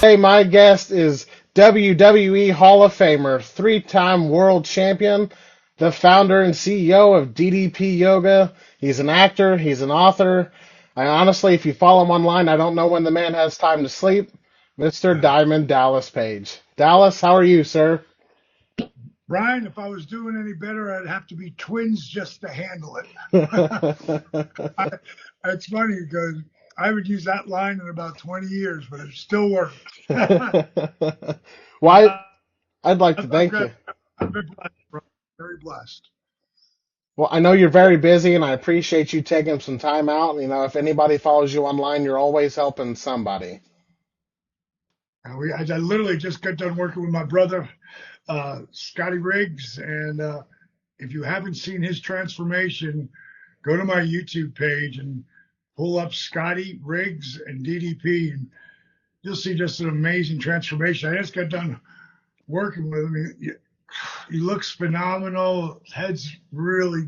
Hey, my guest is WWE Hall of Famer, three-time world champion, the founder and CEO of DDP Yoga. He's an actor, he's an author. I honestly, if you follow him online, I don't know when the man has time to sleep. Mr. Diamond Dallas Page. Dallas, how are you, sir? Brian, if I was doing any better, I'd have to be twins just to handle it. I, it's funny because I haven't used that line in about 20 years, but it still works. Why, Uh, I'd like to I've thank got, you. I've been blessed, bro. Very blessed. Well, I know you're very busy, and I appreciate you taking some time out. You know, if anybody follows you online, you're always helping somebody. I literally just got done working with my brother, Scotty Riggs, and if you haven't seen his transformation, go to my YouTube page and pull up Scotty Riggs and DDP, and you'll see just an amazing transformation. I just got done working with him. He looks phenomenal. His head's really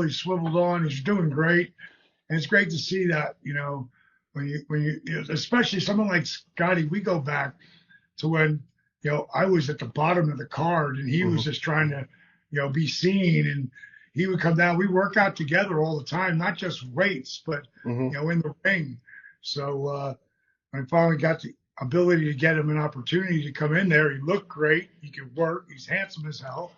swiveled on. He's doing great, and it's great to see that. When you especially someone like Scotty, we go back to when I was at the bottom of the card, and he Hmm. was just trying to be seen, and he would come down. We work out together all the time, not just weights, but Hmm. in the ring. So I finally got the ability to get him an opportunity to come in there. He looked great. He could work. He's handsome as hell.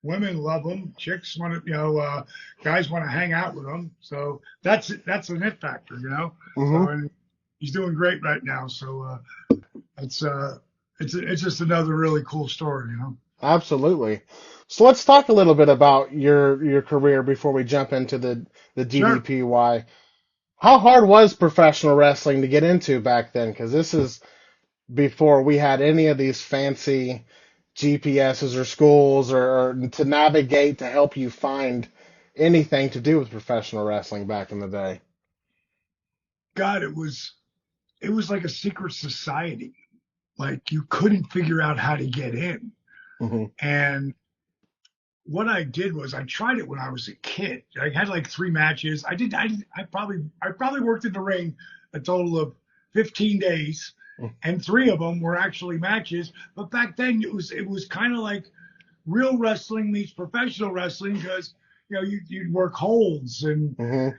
Women love him. Chicks want to, guys want to hang out with him. So that's an it factor. So Hmm. and he's doing great right now. So it's it's just another really cool story. Absolutely. So let's talk a little bit about your career before we jump into the Sure. DDPY. How hard was professional wrestling to get into back then? Because this is before we had any of these fancy GPSs or schools or to navigate to help you find anything to do with professional wrestling back in the day. God, it was like a secret society. Like you couldn't figure out how to get in. Hmm. And what I did was I tried it when I was a kid. I had like three matches. I probably worked in the ring a total of 15 days, and three of them were actually matches. But back then it was kind of like real wrestling meets professional wrestling because you'd work holds and Hmm.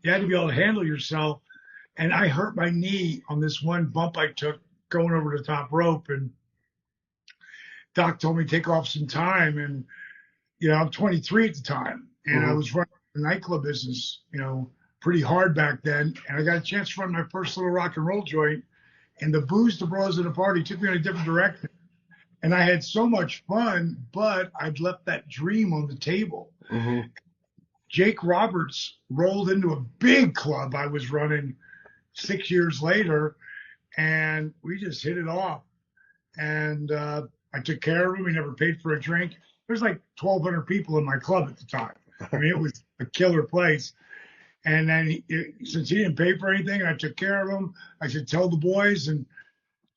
you had to be able to handle yourself. And I hurt my knee on this one bump I took going over the top rope, and Doc told me to take off some time. And I'm 23 at the time, and I Hmm. was running the nightclub business, pretty hard back then. And I got a chance to run my first little rock and roll joint, and the booze, the bros, and the party took me in a different direction. And I had so much fun, but I'd left that dream on the table. Hmm. Jake Roberts rolled into a big club I was running 6 years later, and we just hit it off. And I took care of him. He never paid for a drink. There's like 1,200 people in my club at the time. I mean, it was a killer place. And then since he didn't pay for anything, I took care of him. I said, tell the boys and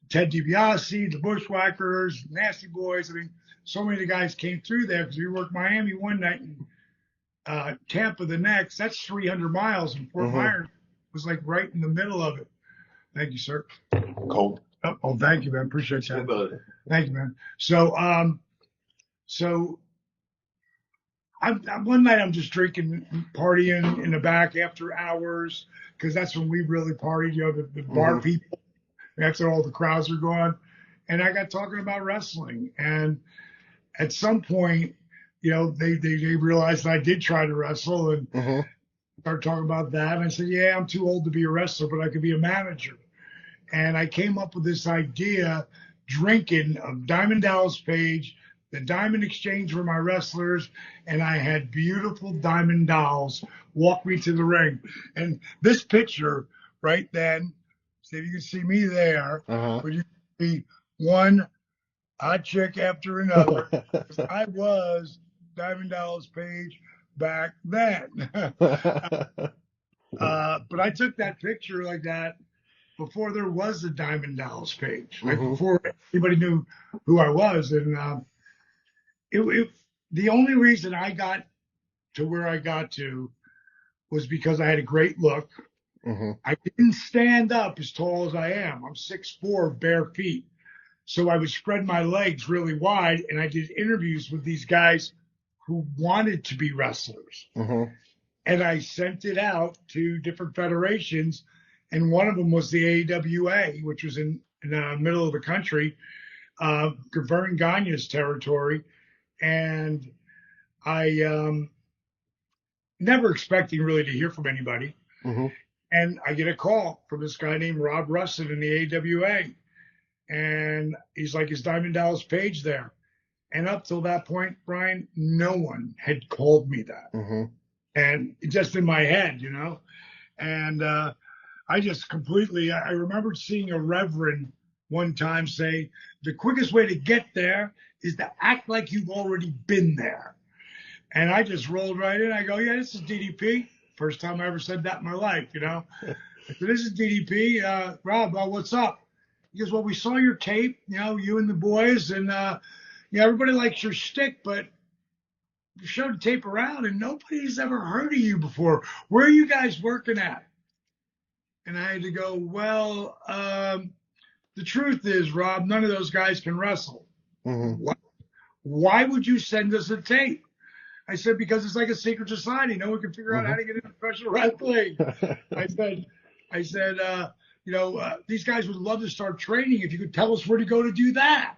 Ted DiBiase, the Bushwhackers, Nasty Boys. I mean, so many of the guys came through there because we worked Miami one night and Tampa the next. That's 300 miles, and Fort Hmm. Myers was like right in the middle of it. Thank you, sir. Cold. Oh, thank you, man. Appreciate Yeah, that. but Thank you, man. So one night I'm just drinking, partying in the back after hours because that's when we really partied. The bar Hmm. people after all the crowds are gone, and I got talking about wrestling. And at some point, they realized I did try to wrestle and Hmm. started talking about that. And I said, yeah, I'm too old to be a wrestler, but I could be a manager. And I came up with this idea, drinking of Diamond Dallas Page. The Diamond Exchange were my wrestlers, and I had beautiful diamond dolls walk me to the ring. And this picture right then, see if you can see me there, Uh-huh. but you can see one hot chick after another. I was Diamond Dallas Page back then. But I took that picture like that before there was a Diamond Dallas Page, like Hmm. before anybody knew who I was. And the only reason I got to where I got to was because I had a great look Mm-hmm. I didn't stand up as tall as I am. I'm 6'4", bare feet. So I would spread my legs really wide, and I did interviews with these guys who wanted to be wrestlers. Mm-hmm. And I sent it out to different federations, and one of them was the AWA, which was in the middle of the country, Vern Gagne's territory. And I never expecting really to hear from anybody. Mm-hmm. And I get a call from this guy named Rob Russin in the AWA. And he's like, is Diamond Dallas Page there? And up till that point, Brian, no one had called me that. Mm-hmm. And just in my head, you know. And I just completely, I remembered seeing a reverend one time say, the quickest way to get there is to act like you've already been there. And I just rolled right in. I go, yeah, this is DDP. First time I ever said that in my life, you know. So this is DDP. Rob, what's up? He goes, well, we saw your tape, you know, you and the boys, and you know, everybody likes your shtick, but you showed the tape around and nobody's ever heard of you before. Where are you guys working at? And I had to go, well, the truth is, Rob, none of those guys can wrestle. Mm-hmm. Why would you send us a tape? I said, because it's like a secret society. No one can figure out how to get into professional wrestling. I said, you know, these guys would love to start training if you could tell us where to go to do that.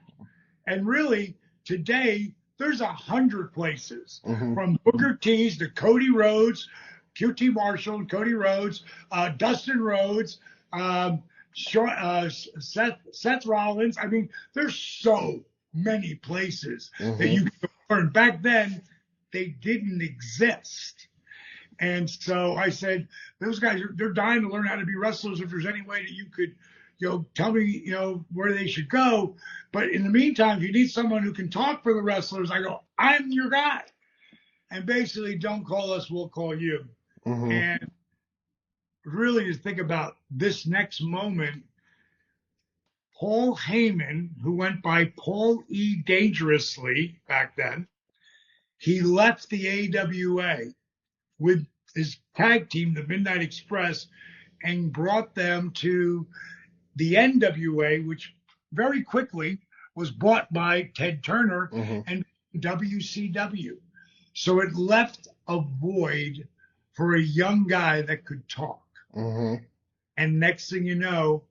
And really, today, there's 100 places, Mm-hmm. from Booker T's to Cody Rhodes, QT Marshall and Cody Rhodes, Dustin Rhodes, Seth Rollins. I mean, there's so many places that you can learn. Back then, they didn't exist. And so I said, those guys, they're dying to learn how to be wrestlers. If there's any way that you could, you know, tell me, you know, where they should go. But in the meantime, if you need someone who can talk for the wrestlers, I go, I'm your guy. And basically, don't call us, we'll call you. Mm-hmm. And really to think about this next moment, Paul Heyman, who went by Paul E. Dangerously back then, he left the AWA with his tag team, the Midnight Express, and brought them to the NWA, which very quickly was bought by Ted Turner and WCW. So it left a void for a young guy that could talk. And next thing you know,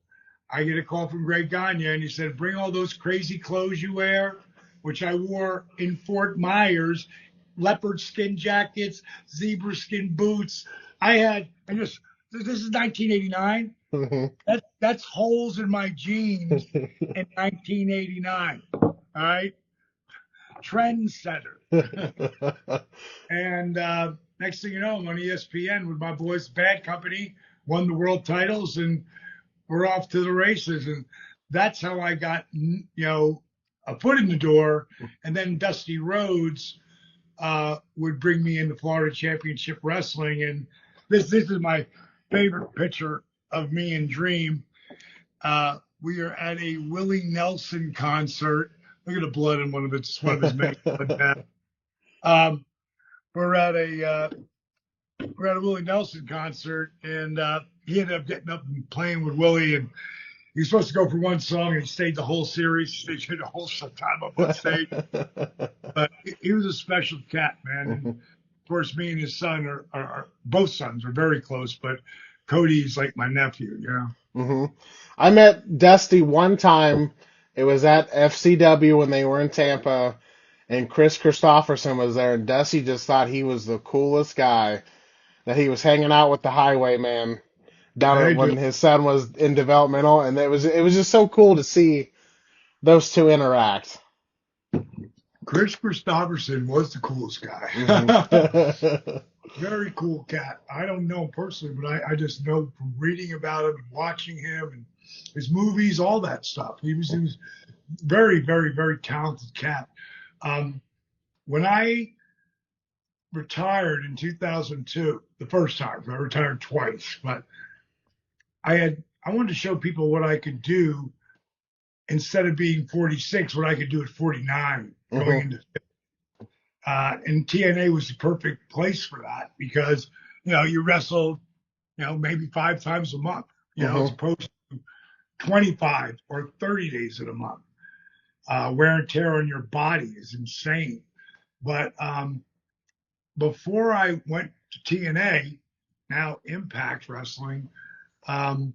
I get a call from Greg Gagne, and he said, bring all those crazy clothes you wear, which I wore in Fort Myers, leopard skin jackets, zebra skin boots. This is 1989. That's holes in my jeans in 1989. All right. Trendsetter. And next thing you know, I'm on ESPN with my boys, Bad Company, won the world titles, and we're off to the races. And that's how I got, you know, a foot in the door. And then Dusty Rhodes would bring me into Florida Championship Wrestling. And this is my favorite picture of me and Dream. We are at a Willie Nelson concert. Look at the blood in one of his makeup. We're at a Willie Nelson concert, and he ended up getting up and playing with Willie, and he was supposed to go for one song, and he stayed the whole series. He stayed the whole time up on stage. But he was a special cat, man. And of course, me and his son are both sons are very close, but Cody's like my nephew, you know. I met Dusty one time. It was at FCW when they were in Tampa, and Chris Christopherson was there, and Dusty just thought he was the coolest guy, that he was hanging out with the Highwayman down when his son was in developmental, and it was just so cool to see those two interact. Chris Christopherson was the coolest guy. Very cool cat. I don't know him personally, but I just know from reading about him and watching him and his movies, all that stuff. He was very, very, very talented cat. When I retired in 2002, the first time, I retired twice, but I wanted to show people what I could do instead of being 46, what I could do at 49 going into and TNA was the perfect place for that because, you know, you wrestled maybe 5 times a month, as Mm-hmm. opposed to 25 or 30 days in a month. Wear and tear on your body is insane. But before I went to TNA, now Impact Wrestling, um,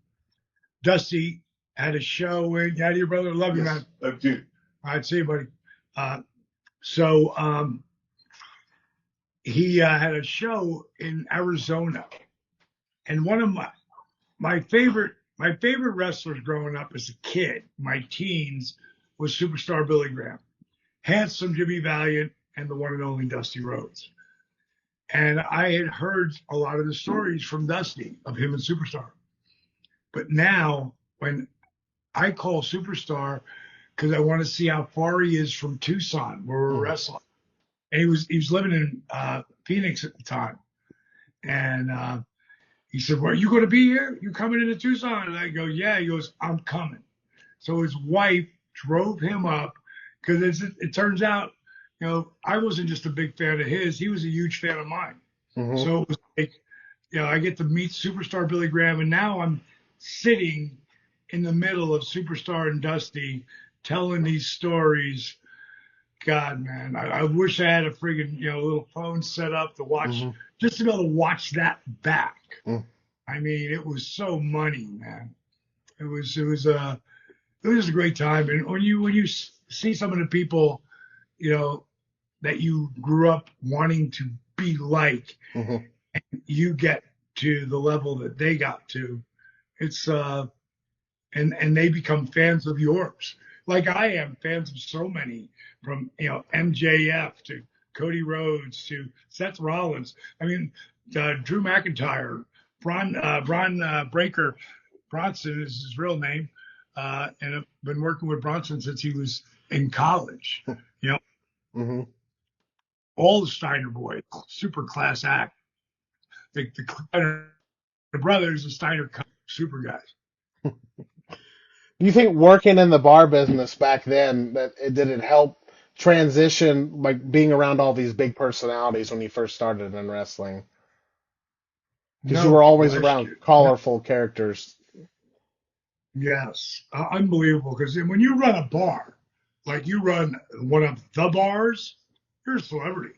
Dusty had a show in. Yeah, your brother, love you, man. Love you. All right, see you, buddy. So he had a show in Arizona, and one of my favorite wrestlers growing up as a kid, my teens, was Superstar Billy Graham, handsome Jimmy Valiant, and the one and only Dusty Rhodes. And I had heard a lot of the stories from Dusty of him and Superstar. But now, when I call Superstar because I want to see how far he is from Tucson, where we're wrestling, and he was living in Phoenix at the time, and he said, "Well, are you going to be here? You coming into Tucson?" And I go, "Yeah." He goes, "I'm coming." So his wife drove him up because it turns out, I wasn't just a big fan of his; he was a huge fan of mine. Mm-hmm. So it was like, I get to meet Superstar Billy Graham, and now I'm sitting in the middle of Superstar and Dusty telling these stories. God, man, I wish I had a friggin' little phone set up to watch, just to be able to watch that back. I mean, it was so money, man. It was a great time. And when you see some of the people, that you grew up wanting to be like, and you get to the level that they got to, it's and they become fans of yours. Like I am fans of so many, from MJF to Cody Rhodes to Seth Rollins. I mean, Drew McIntyre, Braun Breaker Bronson is his real name, and I've been working with Bronson since he was in college. All the Steiner boys, super class act. The Steiner brothers, the Steiner super guys. Do you think working in the bar business back then did it help transition, like being around all these big personalities when you first started in wrestling? Because you No were always around question. colorful characters. Yes, unbelievable. Because when you run a bar, like you run one of the bars, you're a celebrity.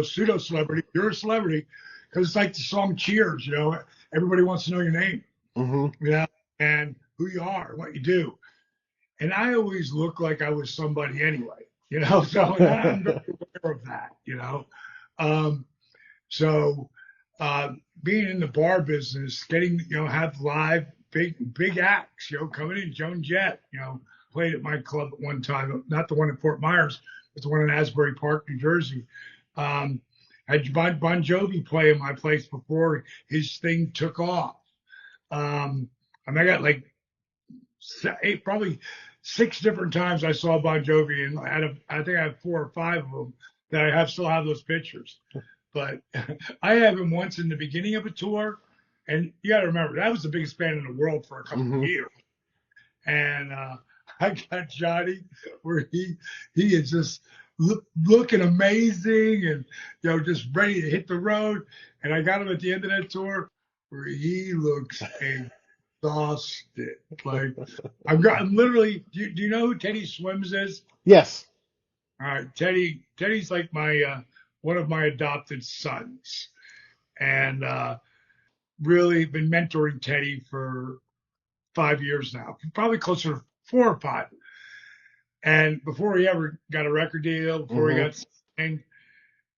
Pseudo celebrity, you're a celebrity. Because it's like the song Cheers. Everybody wants to know your name. And who you are, what you do. And I always look like I was somebody anyway. So I'm very aware of that. So being in the bar business, getting have live big acts, coming in. Joan Jett, played at my club at one time, not the one in Fort Myers, but the one in Asbury Park, New Jersey. Had Bon Jovi play in my place before his thing took off. I got like probably 6 different times I saw Bon Jovi, and I think I have 4 or 5 of them that I still have those pictures. But I have him once in the beginning of a tour, and you got to remember that was the biggest band in the world for a couple of years. And I got Johnny where he is just looking amazing and just ready to hit the road. And I got him at the end of that tour where he looks exhausted. Like I'm literally. Do you know who Teddy Swims is? Yes. All right, Teddy's like my one of my adopted sons, and really been mentoring Teddy for 5 years now, probably closer to 4 or 5. And before he ever got a record deal, before he got signed,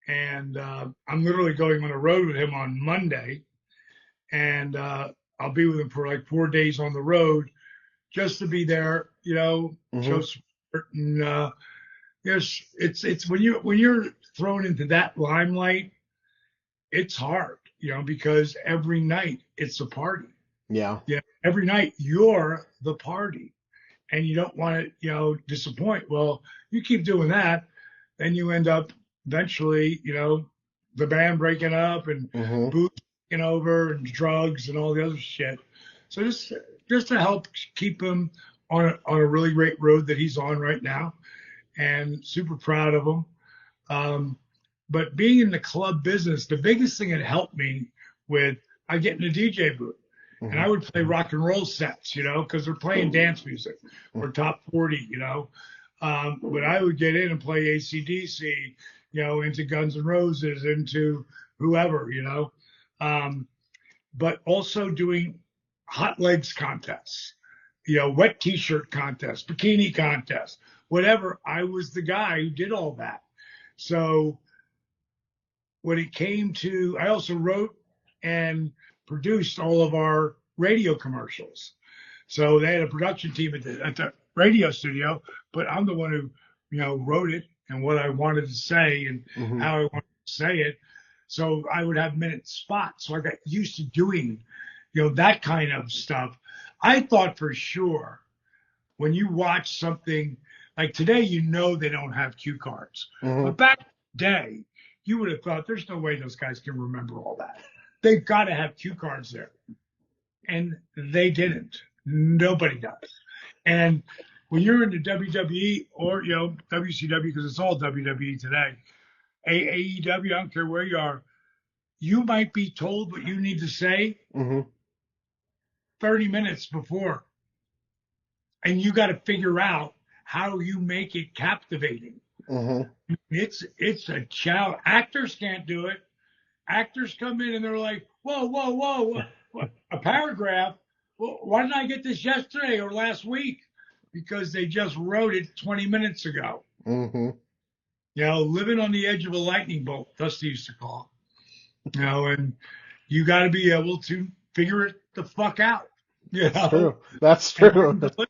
and I'm literally going on the road with him on Monday, and I'll be with him for like 4 days on the road, just to be there, show support. And yes, it's when you're thrown into that limelight, it's hard, because every night it's a party. Yeah. Every night you're the party, and you don't want to, disappoint. Well, you keep doing that, then you end up eventually, the band breaking up and booze taking over and drugs and all the other shit. So just to help keep him on a really great road that he's on right now, and super proud of him. But being in the club business, the biggest thing that helped me with I get in the DJ booth and I Mhm. would play rock and roll sets, because they're playing dance music or top 40, but I would get in and play AC/DC, into Guns N' Roses, into whoever, but also doing hot legs contests, wet t-shirt contests, bikini contests, whatever. I was the guy who did all that. So when it came to, I also wrote and produced all of our radio commercials. So they had a production team at the radio studio, but I'm the one who, wrote it and what I wanted to say and Mhm. how I wanted to say it. So I would have minute spots. So I got used to doing, that kind of stuff. I thought for sure when you watch something like today, they don't have cue cards. Mhm. But back in the day, you would have thought there's no way those guys can remember all that. They've got to have cue cards there. And they didn't. Nobody does. And when you're in the WWE or WCW, because it's all WWE today, AEW, I don't care where you are, you might be told what you need to say Mhm. 30 minutes before, and you got to figure out how you make it captivating. Mhm. It's a challenge. Actors can't do it. Actors come in and they're like, whoa, whoa, whoa, what? A paragraph. Well, why didn't I get this yesterday or last week? Because they just wrote it 20 minutes ago. Mhm. Living on the edge of a lightning bolt, Dusty used to call it. And you got to be able to figure it the fuck out. That's true. That's And true.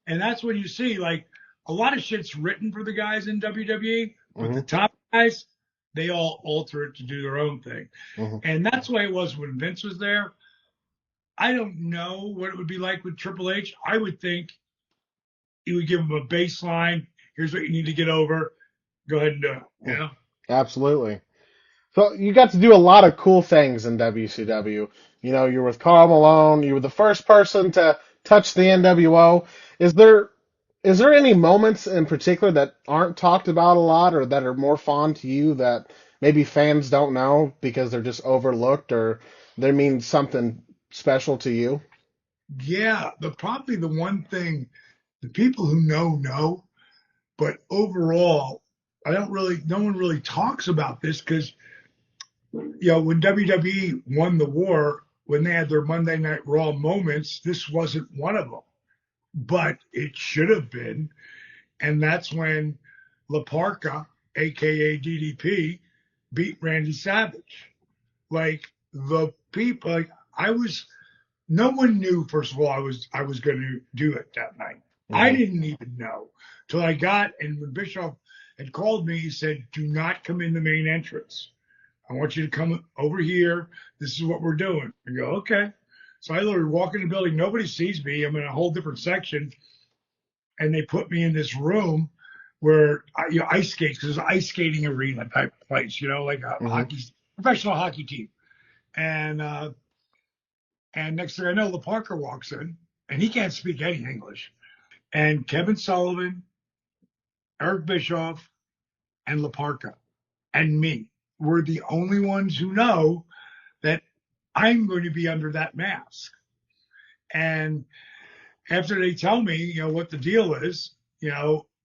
and that's when you see like a lot of shit's written for the guys in WWE, but the Mhm. top guys, they all alter it to do their own thing. Mhm. And that's the way it was when Vince was there. I don't know what it would be like with Triple H. I would think he would give him a baseline. Here's what you need to get over. Go ahead and do it. Absolutely. So you got to do a lot of cool things in WCW. You're with Karl Malone. You were the first person to touch the NWO. Is there is there any moments in particular that aren't talked about a lot or that are more fond to you that maybe fans don't know because they're just overlooked or they mean something special to you? Yeah, probably the one thing the people who know, but overall, no one really talks about this because, when WWE won the war, when they had their Monday Night Raw moments, this wasn't one of them, but it should have been. And that's when La Parka, aka DDP, beat Randy Savage. Like the people, like I was, no one knew. First of all, I was going to do it that night. I Hmm. didn't even know till I got, and when Bischoff had called me, he said, "Do not come in the main entrance. I want you to come over here. This is what we're doing." I go, "Okay." So I literally walk in the building. Nobody sees me. I'm in a whole different section, and they put me in this room where ice skates because it's an ice skating arena type place, like a Hmm. hockey professional hockey team. And next thing I know, LaParker walks in, and he can't speak any English. And Kevin Sullivan, Eric Bischoff, and LaParka and me were the only ones who know that I'm going to be under that mask. And after they tell me, what the deal is,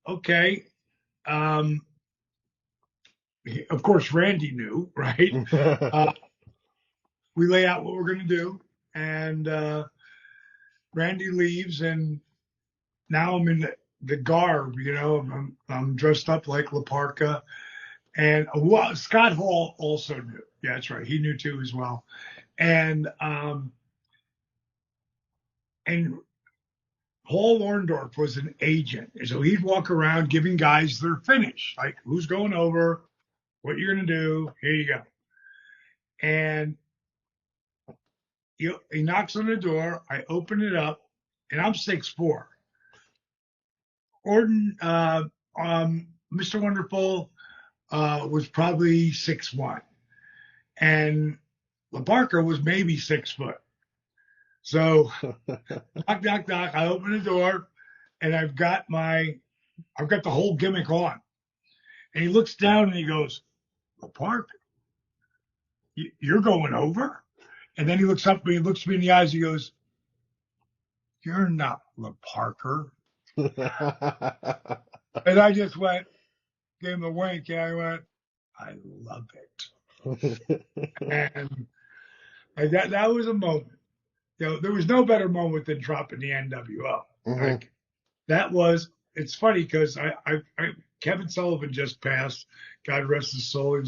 okay. Um, of course, Randy knew, right? Uh, we lay out what we're going to do, and Randy leaves, and now I'm in the garb. I'm dressed up like Laparca, and well, Scott Hall also knew. Yeah, that's right. He knew too as well, and Paul Orndorff was an agent, so he'd walk around giving guys their finish, like who's going over, what you're going to do. Here you go, and he knocks on the door. I open it up, and I'm 6'4". Orton, Mr. Wonderful, was probably 6'1", and LaBarker was maybe 6 foot. So knock, knock, knock. I open the door, and I've got the whole gimmick on. And he looks down and he goes, "LaBarker, you're going over?" And then he looks up at me and looks me in the eyes. He goes, "You're not Le Parker." And I just went, gave him a wink, and I went, "I love it." And that was a moment. There was no better moment than dropping the NWO. Like that was. It's funny because Kevin Sullivan just passed. God rest his soul.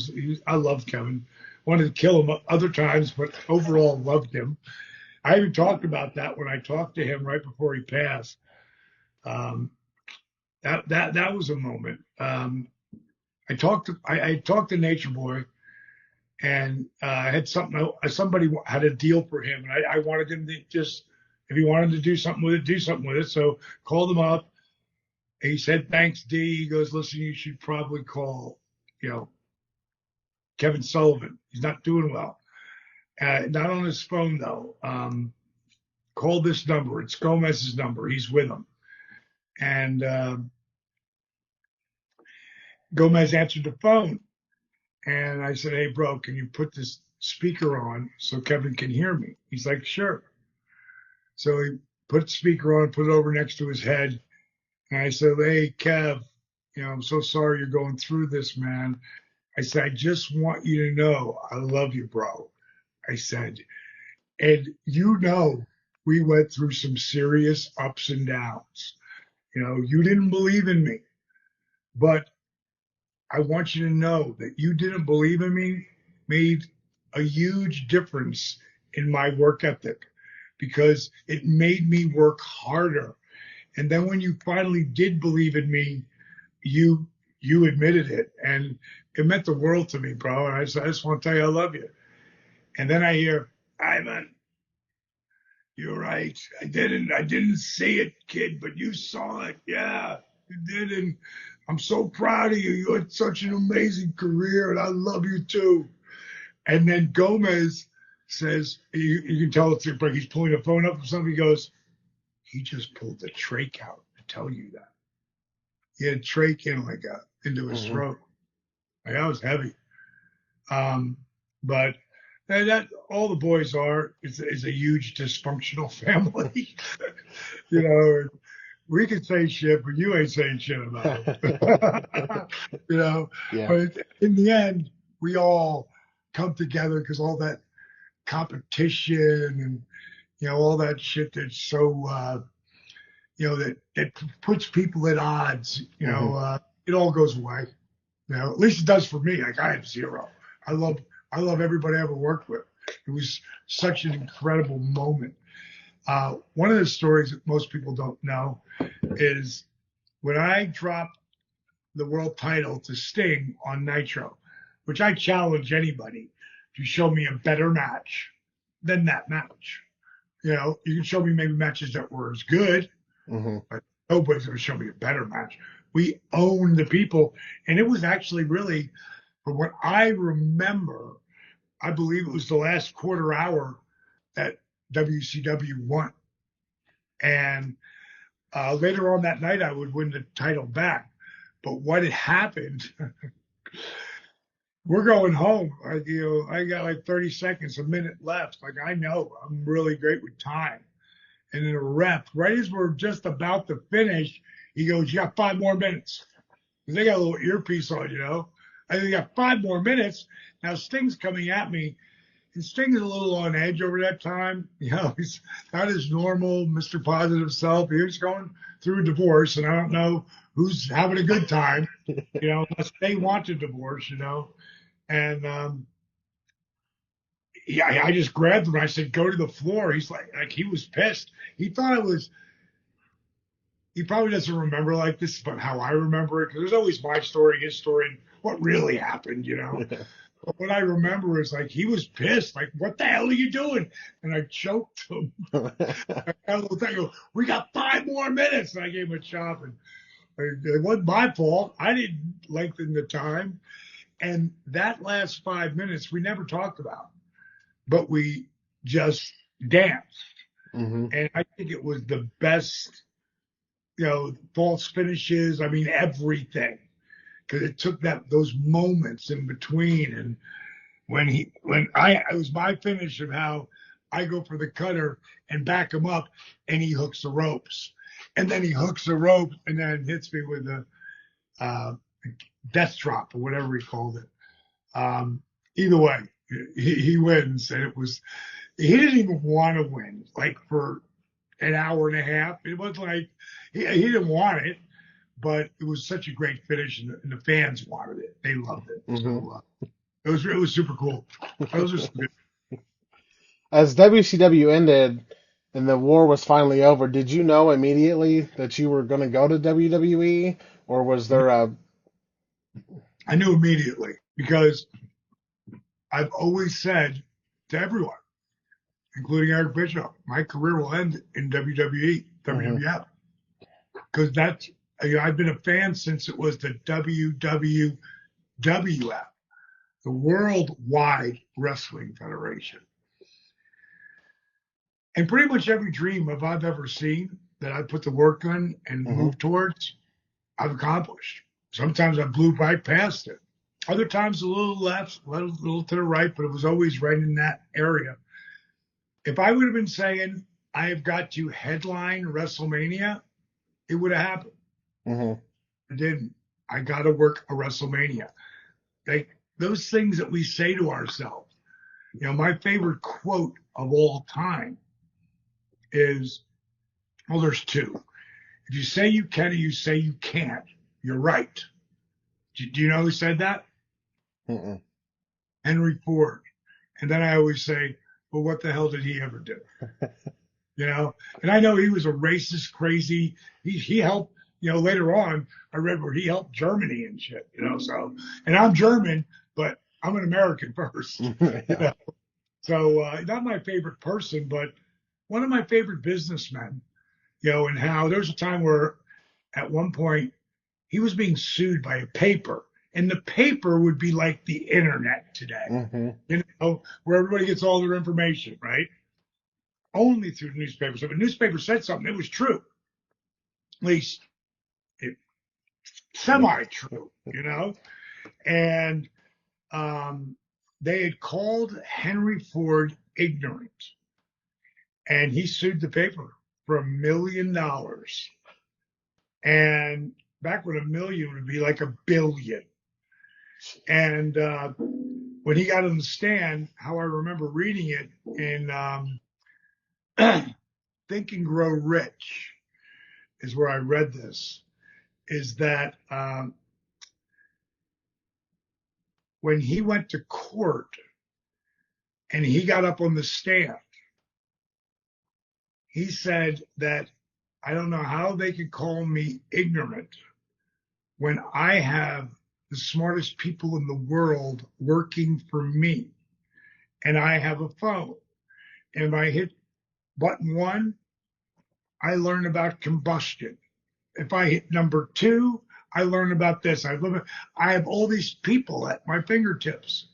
I loved Kevin. Wanted to kill him other times, but overall loved him. I even talked about that when I talked to him right before he passed. That was a moment. I talked to Nature Boy, and I had somebody had a deal for him, and I wanted him to just, if he wanted to do something with it. So called him up. He said, "Thanks, D." He goes, "Listen, you should probably call, Kevin Sullivan. He's not doing well. Not on his phone though. Call this number. It's Gomez's number. He's with him." And Gomez answered the phone, and I said, "Hey, bro, can you put this speaker on so Kevin can hear me?" He's like, "Sure." So he put the speaker on, put it over next to his head. And I said, "Hey, Kev, I'm so sorry you're going through this, man." I said, "I just want you to know I love you, bro." I said, "And we went through some serious ups and downs. You didn't believe in me, but I want you to know that you didn't believe in me made a huge difference in my work ethic because it made me work harder. And then when you finally did believe in me, you admitted it, and it meant the world to me, bro. And I just want to tell you I love you." And then I hear, "Ivan, you're right. I didn't see it, kid, but you saw it. Yeah, you did. And I'm so proud of you. You had such an amazing career, and I love you too." And then Gomez says, you can tell it's like he's pulling the phone up or something. He goes, "He just pulled the trach out to tell you that." He had trach in into his throat. Like, that was heavy. But that all the boys are is a huge dysfunctional family. We can say shit, but you ain't saying shit about it. Yeah. But in the end, we all come together because all that competition and all that shit that's so that puts people at odds. It all goes away. At least it does for me. Like, I have zero. I love everybody I ever worked with. It was such an incredible moment. One of the stories that most people don't know is when I dropped the world title to Sting on Nitro, which I challenge anybody to show me a better match than that match. You can show me maybe matches that were as good, but nobody's going to show me a better match. We owned the people, and it was actually really, from what I remember, I believe it was the last quarter hour that WCW won. And later on that night, I would win the title back. But what had happened, we're going home. I got like 30 seconds, a minute left. Like, I know I'm really great with time. And then a rep, right as we're just about to finish, he goes, "You got 5 more minutes." Because they got a little earpiece on, I think, "got 5 more minutes." Now Sting's coming at me, and Sting is a little on edge over that time. He's not his normal Mr. Positive self. He's going through a divorce, and I don't know who's having a good time, unless they want a divorce, And I just grabbed him and I said, "Go to the floor." He's like he was pissed. He thought he probably doesn't remember like this, but how I remember it, because there's always my story, his story, and what really happened, But what I remember is he was pissed. Like, "What the hell are you doing?" And I choked him. I go, "We got 5 more minutes." And I gave him a chop, and it wasn't my fault. I didn't lengthen the time. And that last 5 minutes, we never talked about, but we just danced. And I think it was the best, false finishes. I mean, everything. Because it took those moments in between. And Mm-hmm. it was my finish of how I go for the cutter and back him up, and he hooks the ropes, and then he hooks the rope and then hits me with a uh, death drop or whatever he called it. Either way, he wins, and he didn't even want to win like for an hour and a half. It was like he didn't want it, but it was such a great finish, and the fans wanted it. They loved it. Mm-hmm. So it was super cool. Those are some good. As WCW ended and the war was finally over, did you know immediately that you were going to go to WWE, or was there a? I knew immediately because I've always said to everyone, including Eric Bischoff, my career will end in WWE, Mm-hmm. WWF, because I've been a fan since it was the WWF, the Worldwide Wrestling Federation. And pretty much every dream I've ever seen that I put the work on and Mm-hmm. moved towards, I've accomplished. Sometimes I blew right past it. Other times a little left, a little to the right, but it was always right in that area. If I would have been saying I have got to headline WrestleMania, it would have happened. Mm-hmm. I didn't. I got to work a WrestleMania. Like those things that we say to ourselves. My favorite quote of all time is, well, there's two. If you say you can or you say you can't, you're right. Do you know who said that? Mm-mm. Henry Ford. And then I always say, well, what the hell did he ever do? And I know he was a racist, crazy. He helped, later on, I read where he helped Germany and shit, so, and I'm German, but I'm an American first. Yeah. So not my favorite person, but one of my favorite businessmen, and how there was a time where at one point he was being sued by a paper, and the paper would be like the internet today, Mm-hmm. where everybody gets all their information, right? Only through newspapers. If a newspaper said something, it was true. At least it semi-true, And they had called Henry Ford ignorant, and he sued the paper for $1 million. And back when $1 million would be like $1 billion. And when he got on the stand, how I remember reading it in Think and Grow Rich is where I read this, is that when he went to court and he got up on the stand, he said that I don't know how they could call me ignorant when I have the smartest people in the world working for me, and I have a phone. And if I hit button 1, I learn about combustion. If I hit number 2, I learn about this. I have all these people at my fingertips.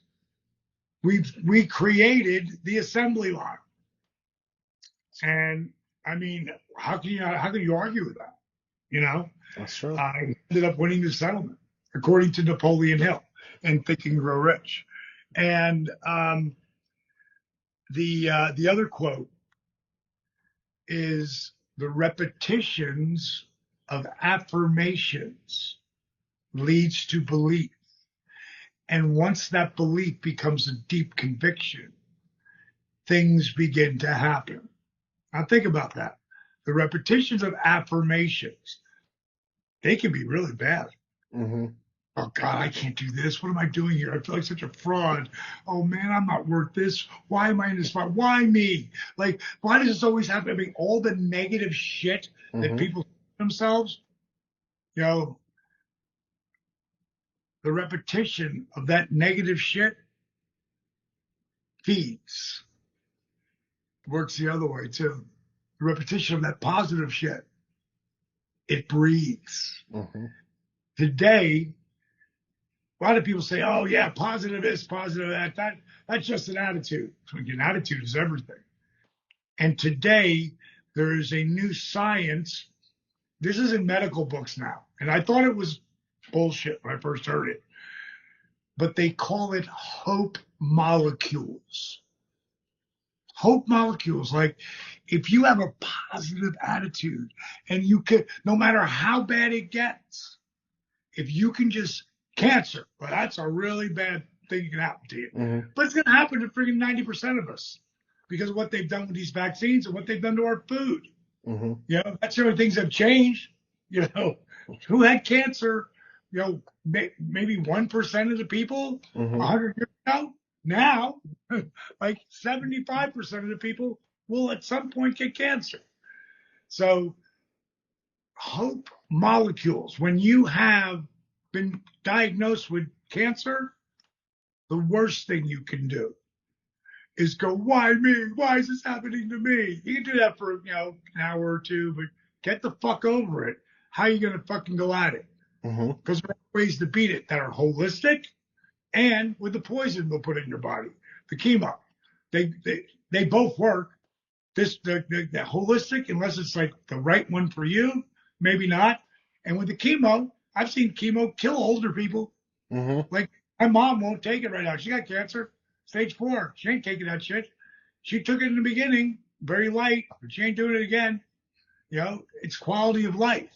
We created the assembly line, and I mean, how can you argue with that? That's true. I ended up winning the settlement, according to Napoleon Hill in Think and Grow Rich. And the other quote is, the repetitions of affirmations leads to belief. And once that belief becomes a deep conviction, things begin to happen. Now think about that. The repetitions of affirmations, they can be really bad. Mm-hmm. Oh God, I can't do this. What am I doing here? I feel like such a fraud. Oh man, I'm not worth this. Why am I in this spot? Why me? Like, why does this always happen? I mean, all the negative shit that Mm-hmm. people themselves, you know, the repetition of that negative shit feeds. It works the other way too. The repetition of that positive shit, it breathes. Mm-hmm. Today, a lot of people say, "Oh yeah, positive this, positive that." That's just an attitude. An attitude is everything. And today, there is a new science. This is in medical books now, and I thought it was bullshit when I first heard it. but they call it hope molecules. Hope molecules. Like if you have a positive attitude and you can, no matter how bad it gets, if you can just cancer, well, that's a really bad thing that can happen to you. Mm-hmm. But it's going to happen to freaking 90% of us because of what they've done with these vaccines and what they've done to our food. Mm-hmm. You know, that's the only things that have changed. You know, who had cancer? You know, maybe 1% of the people Mm-hmm. 100 years ago. Now, like 75% of the people will at some point get cancer. So, hope molecules. When you have been diagnosed with cancer, the worst thing you can do is go, why me? Why is this happening to me? You can do that for, an hour or two, but get the fuck over it. How are you going to fucking go at it? Mm-hmm. Because there are ways to beat it that are holistic and with the poison they'll put in your body, the chemo. They both work. The holistic, unless it's like the right one for you, maybe not. And with the chemo, I've seen chemo kill older people. Mm-hmm. Like my mom won't take it right now. She got cancer, stage 4. She ain't taking that shit. She took it in the beginning, very light, but she ain't doing it again. It's quality of life.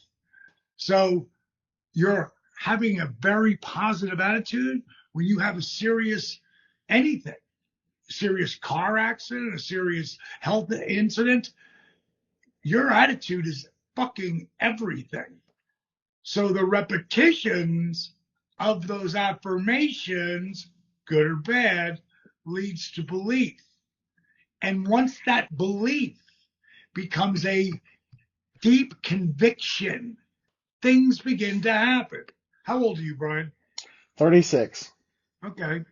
So you're having a very positive attitude when you have a serious anything, serious car accident, a serious health incident. Your attitude is fucking everything. So the repetitions of those affirmations, good or bad, leads to belief. And once that belief becomes a deep conviction, things begin to happen. How old are you, Brian? 36. Okay.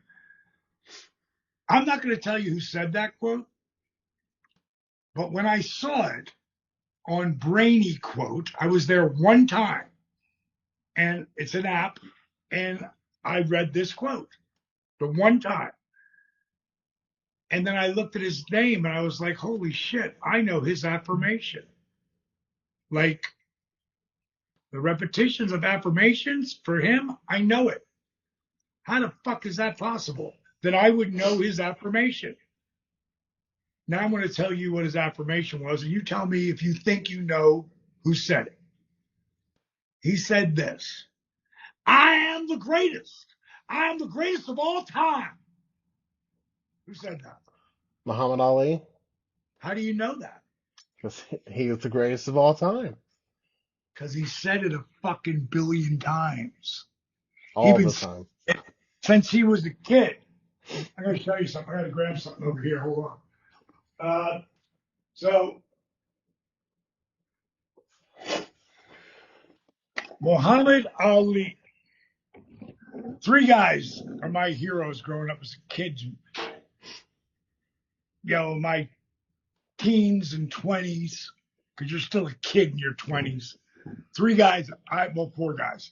I'm not going to tell you who said that quote, but when I saw it on Brainy Quote, I was there one time, and it's an app, and I read this quote the one time. And then I looked at his name and I was like, holy shit, I know his affirmation. Like the repetitions of affirmations for him, I know it. How the fuck is that possible that I would know his affirmation? Now I'm going to tell you what his affirmation was, and you tell me if you think you know who said it. He said this: I am the greatest. I am the greatest of all time. Who said that? Muhammad Ali, How do you know that? because he is the greatest of all time. Because he said it a fucking billion times. All the time. Since he was a kid. I'm going to show you something. I got to grab something over here. Hold on. So, Muhammad Ali. 3 guys are my heroes growing up as a kid. My teens and 20s, because you're still a kid in your 20s. 3 guys, 4 guys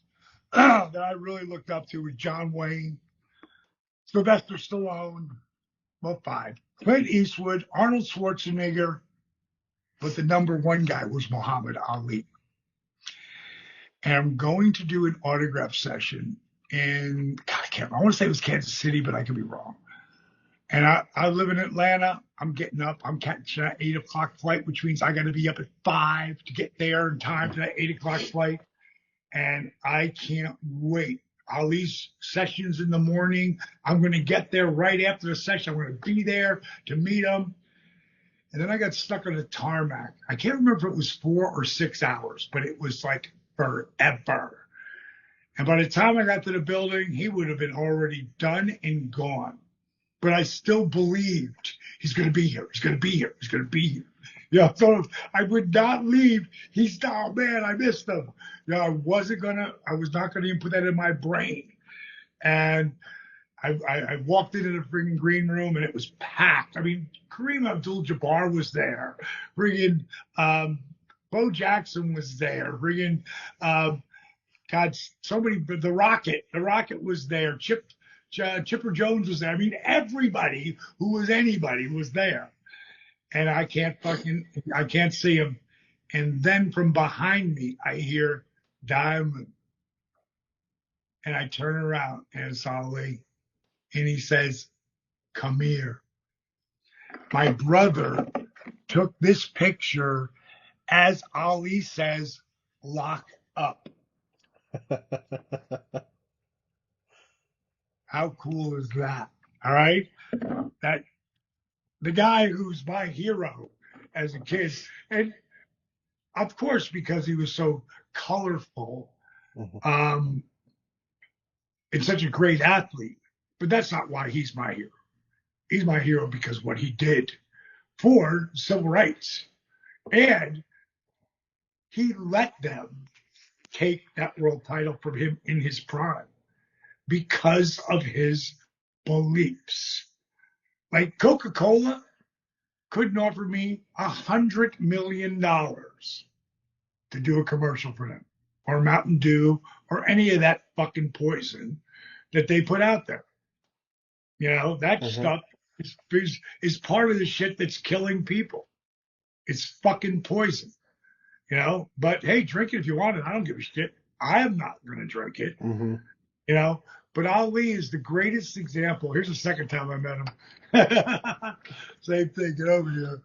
that I really looked up to were John Wayne, Sylvester Stallone, 5. Clint Eastwood, Arnold Schwarzenegger, but the number 1 guy was Muhammad Ali. And I'm going to do an autograph session in, I want to say it was Kansas City, but I could be wrong. And I live in Atlanta. I'm getting up. I'm catching that 8 o'clock flight, which means I got to be up at 5 to get there in time for that 8 o'clock flight. And I can't wait. Ali's sessions in the morning. I'm going to get there right after the session. I'm going to be there to meet him. And then I got stuck on the tarmac. I can't remember if it was 4 or 6 hours, but it was like forever. And by the time I got to the building, he would have been already done and gone. But I still believed he's going to be here. He's going to be here. He's going to be here. So I would not leave. Oh man, I missed him. I was not going to even put that in my brain. And I walked into the freaking green room and it was packed. I mean, Kareem Abdul-Jabbar was there. Friggin' Bo Jackson was there. Friggin' The Rocket was there. Chipper Jones was there. I mean, everybody who was anybody was there. And I can't see him. And then from behind me, I hear Diamond. And I turn around and it's Ali. and he says, "Come here." My brother took this picture as Ali says, "Lock up." How cool is that? All right. That the guy who's my hero as a kid, and of course, because he was so colorful, and such a great athlete, but that's not why he's my hero. He's my hero because what he did for civil rights. And he let them take that world title from him in his prime because of his beliefs. Like Coca-Cola couldn't offer me $100 million to do a commercial for them, or Mountain Dew, or any of that fucking poison that they put out there. You know, that stuff is part of the shit that's killing people. It's fucking poison, you know. But hey, drink it if you want it. I don't give a shit. I am not going to drink it, you know. But Ali is the greatest example. Here's the second time I met him. Same thing. Get over here.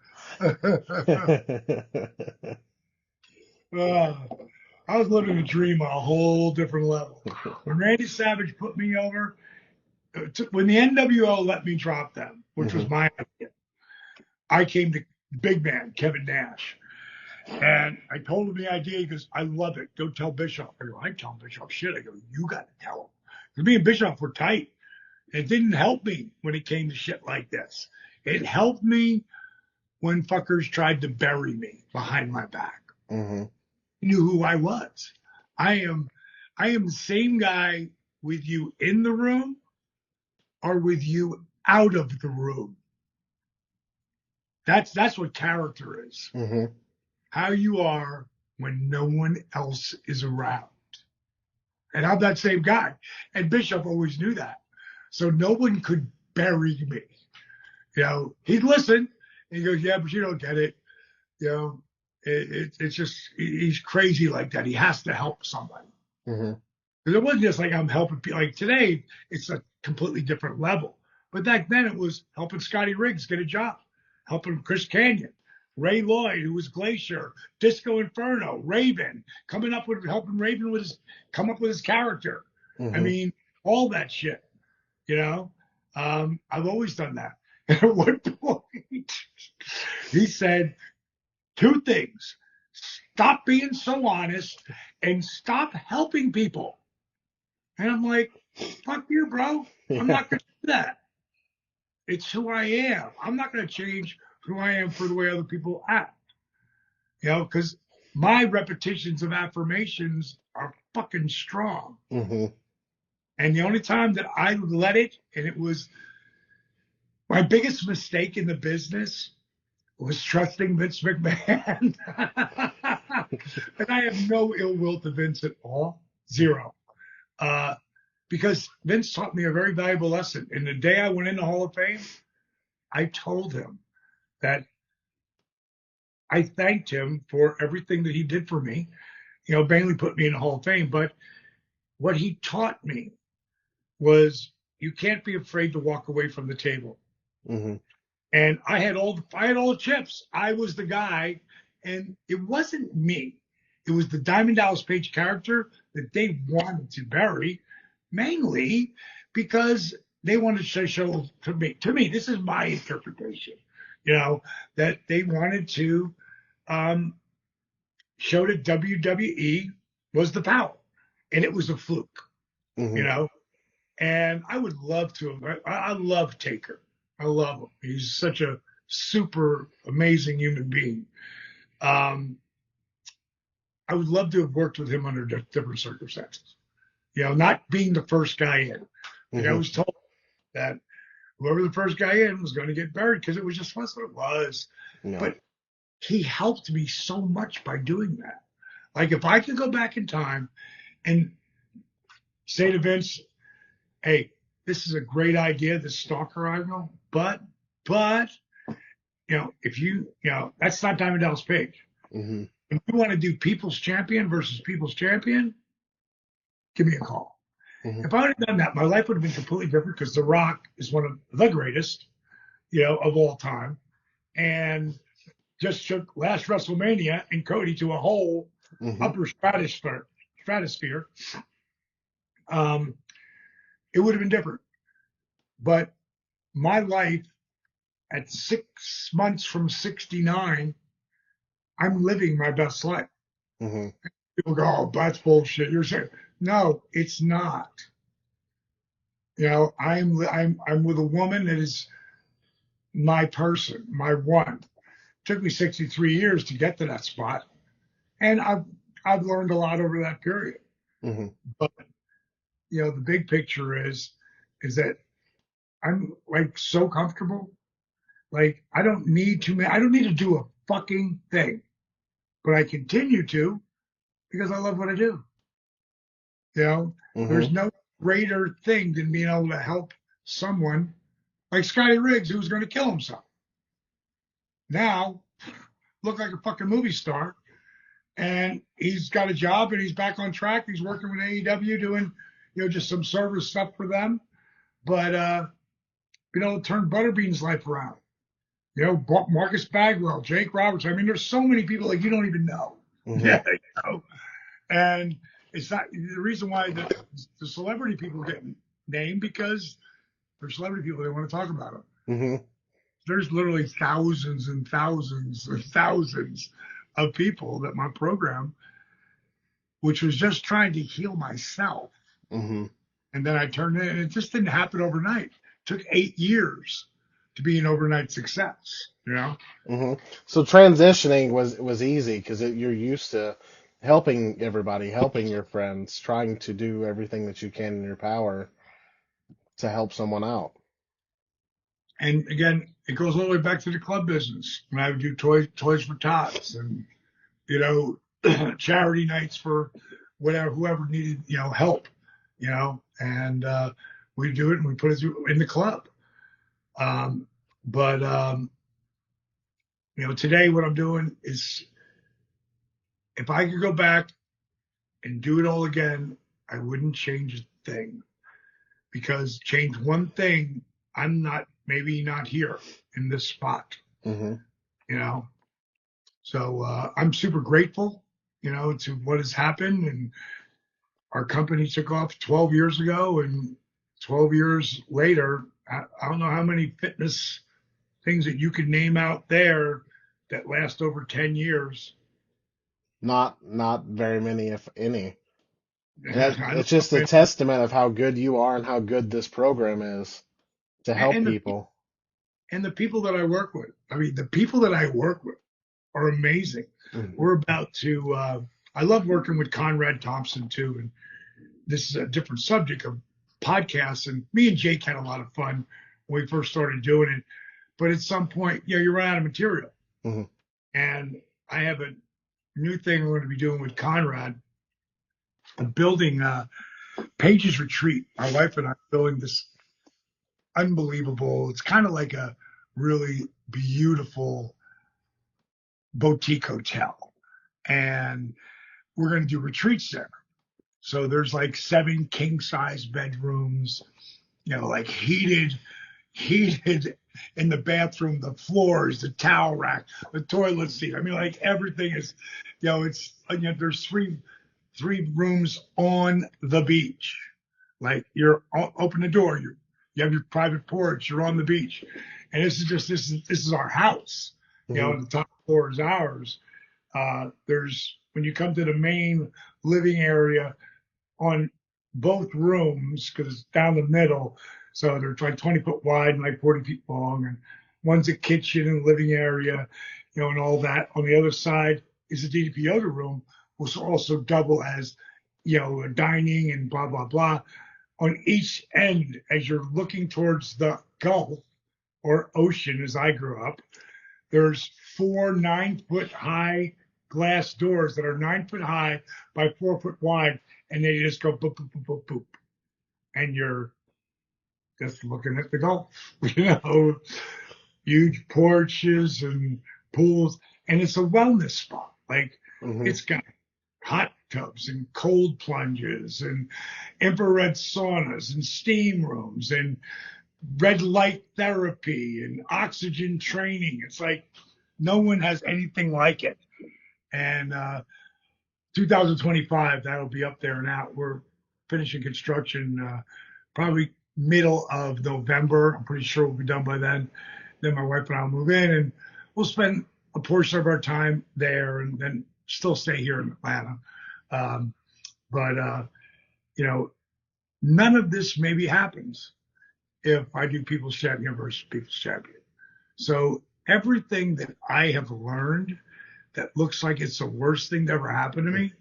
I was living a dream on a whole different level. When Randy Savage put me over, when the NWO let me drop them, which was my idea, I came to big man, Kevin Nash. And I told him the idea. He goes, "I love it. Go tell Bischoff." I go, "I ain't telling Bischoff shit." I go, "You got to tell him." Because me and Bischoff were tight. It didn't help me when it came to shit like this. It helped me when fuckers tried to bury me behind my back. He knew who I was. I am the same guy with you in the room or with you out of the room. That's what character is. How you are when no one else is around. And I'm that same guy. And Bishop always knew that. So no one could bury me. You know, he'd listen and he goes, "Yeah, but you don't get it." You know, it's just, he's crazy like that. He has to help somebody. Because it wasn't just like I'm helping people. Like today, it's a completely different level. But back then, it was helping Scotty Riggs get a job, helping Chris Canyon, Ray Lloyd, who was Glacier, Disco Inferno, Raven, helping Raven come up with his character. I mean, all that shit, you know. I've always done that. And at one point, he said 2 things: stop being so honest and stop helping people. And I'm like, fuck you, bro. I'm not going to do that. It's who I am. I'm not going to change who I am for the way other people act. You know, because my repetitions of affirmations are fucking strong. And the only time that I let it, and it was my biggest mistake in the business, was trusting Vince McMahon. And I have no ill will to Vince at all. Zero. Because Vince taught me a very valuable lesson. And the day I went in the Hall of Fame, I told him that I thanked him for everything that he did for me. You know, mainly put me in the Hall of Fame. But what he taught me was you can't be afraid to walk away from the table. And I had all the chips. I was the guy, and it wasn't me. It was the Diamond Dallas Page character that they wanted to bury, mainly because they wanted to show to me, this is my interpretation, you know, that they wanted to show that WWE was the power, and it was a fluke, you know. And I would love to. I love Taker. I love him. He's such a super amazing human being. I would love to have worked with him under different circumstances. You know, not being the first guy in. Like I was told that whoever the first guy in was going to get buried because it was just that's what it was. No. But he helped me so much by doing that. Like if I could go back in time and say to Vince, "Hey, this is a great idea, this stalker angle, but you know, if you know, that's not Diamond Dallas Page. If you want to do People's Champion versus People's Champion, give me a call." Hmm. If I would have done that, my life would have been completely different because The Rock is one of the greatest, of all time, and just took last WrestleMania and Cody to a whole Hmm. upper stratosphere. Um, it would have been different. But my life at 6 months from 69, I'm living my best life. Hmm. People go, "Oh, that's bullshit." You're saying, no, it's not. I'm with a woman that is my person, my one. It took me 63 years to get to that spot, and I've learned a lot over that period. Hmm. But the big picture is that I'm like so comfortable. Like I don't need to do a fucking thing, but I continue to because I love what I do. You know, Hmm. there's no greater thing than being able to help someone like Scotty Riggs, who was going to kill himself. Now, look like a fucking movie star, and he's got a job and he's back on track. He's working with AEW doing, just some service stuff for them. But turn Butterbean's life around. Marcus Bagwell, Jake Roberts. I mean, there's so many people like you don't even know. Hmm. Yeah, and it's not the reason why the celebrity people get named because they're celebrity people. They want to talk about them. Hmm. There's literally thousands and thousands and thousands of people that my program, which was just trying to heal myself, Hmm. and then I turned it, and it just didn't happen overnight. It took 8 years to be an overnight success. Hmm. So transitioning was easy because you're used to helping everybody, helping your friends, trying to do everything that you can in your power to help someone out. And again, it goes all the way back to the club business. When I would do toys for tots, and charity nights for whoever needed help, and we do it and we put it through in the club. Um, but today what I'm doing is if I could go back and do it all again, I wouldn't change a thing because change one thing, I'm not maybe not here in this spot, Hmm. you know. So I'm super grateful, to what has happened. And our company took off 12 years ago, and 12 years later, I don't know how many fitness things that you could name out there that last over 10 years. Not very many, if any. And I don't it's just a know. testament of how good you are and how good this program is to help And people. the people that I work with, I mean, the people that I work with are amazing. Hmm. We're about to, I love working with Conrad Thompson too. And this is a different subject of podcasts. And me and Jake had a lot of fun when we first started doing it. But at some point, you run out of material. Hmm. And I have a new thing we're going to be doing with Conrad, building Pages Retreat. My wife and I are building this unbelievable, it's kind of like a really beautiful boutique hotel. And we're going to do retreats there. So there's like 7 king size bedrooms, like heated in the bathroom, the floors, the towel rack, the toilet seat. I mean, like everything is, it's, there's three rooms on the beach. Like open the door, you have your private porch, you're on the beach. And this is our house. Hmm. And the top floor is ours. There's when you come to the main living area on both rooms because it's down the middle. So they're like 20 foot wide and like 40 feet long. And one's a kitchen and living area, and all that. On the other side is a DDP Yoga room, which will also double as, a dining and blah, blah, blah. On each end, as you're looking towards the Gulf or ocean, as I grew up, there's 4 9 foot high glass doors that are 9 foot high by 4 foot wide, and they just go boop, boop, boop, boop, boop. And you're just looking at the Gulf, huge porches and pools. And it's a wellness spot. Like Hmm. it's got hot tubs and cold plunges and infrared saunas and steam rooms and red light therapy and oxygen training. It's like no one has anything like it. And 2025, that'll be up there and out. We're finishing construction probably middle of November. I'm pretty sure we'll be done by then. Then my wife and I will move in, and we'll spend a portion of our time there, and then still stay here in Atlanta. But you know, none of this maybe happens if I do People's Champion versus People's Champion. So everything that I have learned that looks like it's the worst thing that ever happened to me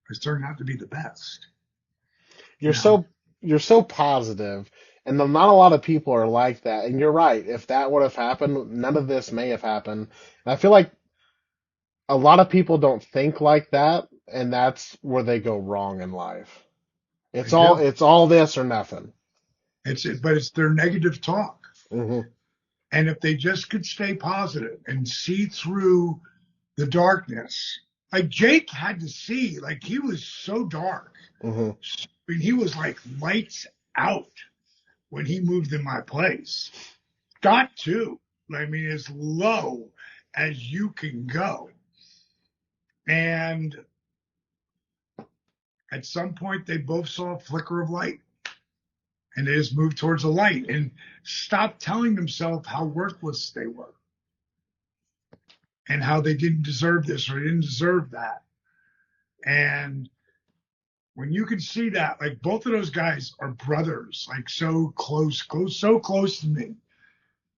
has turned out to be the best. You're so positive, and not a lot of people are like that. And you're right. If that would have happened, none of this may have happened. And I feel like a lot of people don't think like that, and that's where they go wrong in life. It's all this or nothing. But it's their negative talk. Mm-hmm. And if they just could stay positive and see through the darkness, like Jake had to see, like he was so dark. Mm-hmm. I mean, he was like lights out when he moved in my place. Got to, I mean, as low as you can go. And at some point, they both saw a flicker of light. And they just moved towards the light and stopped telling themselves how worthless they were and how they didn't deserve this or they didn't deserve that. And when you can see that, like both of those guys are brothers, like so close to me.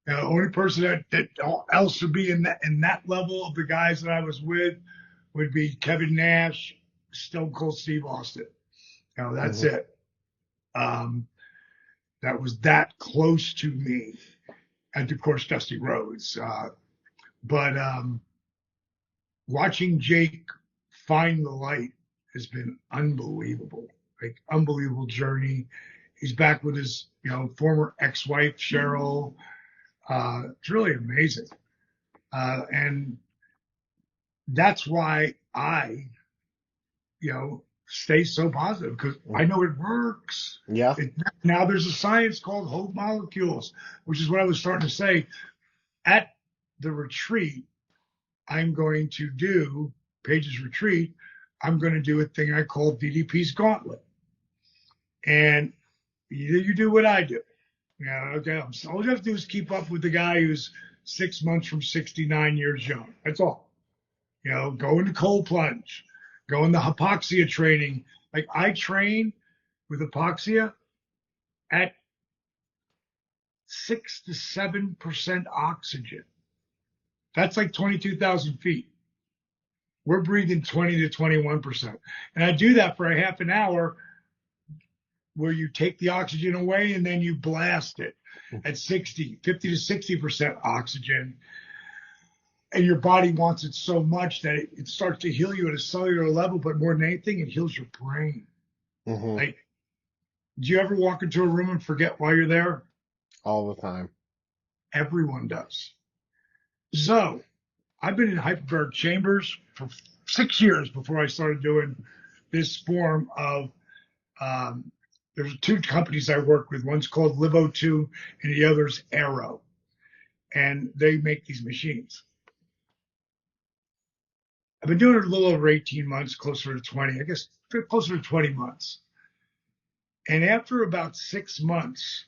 The only person that else would be in that level of the guys that I was with would be Kevin Nash, Stone Cold Steve Austin. That's it. That was that close to me. And of course, Dusty Rhodes. But watching Jake find the light has been unbelievable. Like, unbelievable journey. He's back with his, former ex-wife, Cheryl. It's really amazing. And that's why I, stay so positive, because I know it works. Yeah. Now there's a science called hope molecules, which is what I was starting to say. At the retreat, I'm going to do, Paige's retreat, I'm going to do a thing I call DDP's Gauntlet. And either you do what I do. Okay, all you have to do is keep up with the guy who's 6 months from 69 years young. That's all. Go into cold plunge. Go into hypoxia training. Like, I train with hypoxia at 6 to 7% oxygen. That's like 22,000 feet. We're breathing 20 to 21%. And I do that for a half an hour where you take the oxygen away and then you blast it at 50 to 60% oxygen. And your body wants it so much that it starts to heal you at a cellular level, but more than anything, it heals your brain. Mm-hmm. Like, do you ever walk into a room and forget why you're there? All the time. Everyone does. So I've been in hyperbaric chambers for 6 years before I started doing this form of, there's two companies I work with. One's called Livo2 and the other's Aero. And they make these machines. I've been doing it a little over 18 months, closer to 20, I guess closer to 20 months. And after about 6 months,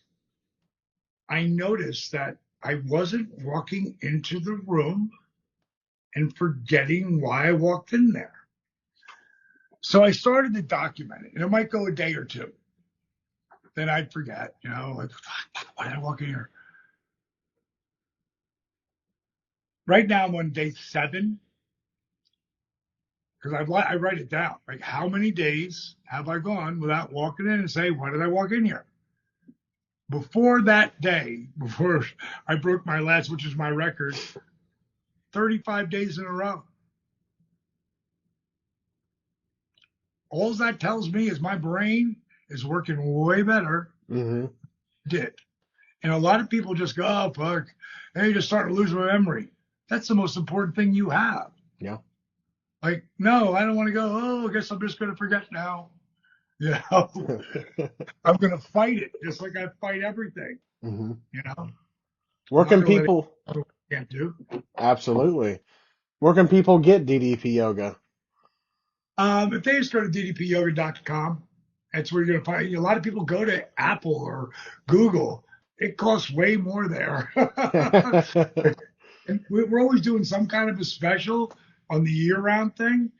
I noticed that I wasn't walking into the room and forgetting why I walked in there. So I started to document it, and it might go a day or two. Then I'd forget, like, why did I walk in here? Right now I'm on day 7, because I write it down. Like, how many days have I gone without walking in and say, why did I walk in here? Before that day, before I broke my last, which is my record, 35 days in a row. All that tells me is my brain is working way better. Mm-hmm. Did. And a lot of people just go, oh, fuck, and you just start to lose my memory. That's the most important thing you have. Yeah. Like, no, I don't want to go. Oh, I guess I'm just going to forget now. You know, I'm going to fight it just like I fight everything. Hmm. You know, I'm Where not can going to let it people, do what I can't do. absolutely, where can people get DDP yoga? If they just go to ddpyoga.com, that's where you're going to find. A lot of people go to Apple or Google. It costs way more there. And we're always doing some kind of a special on the year-round thing,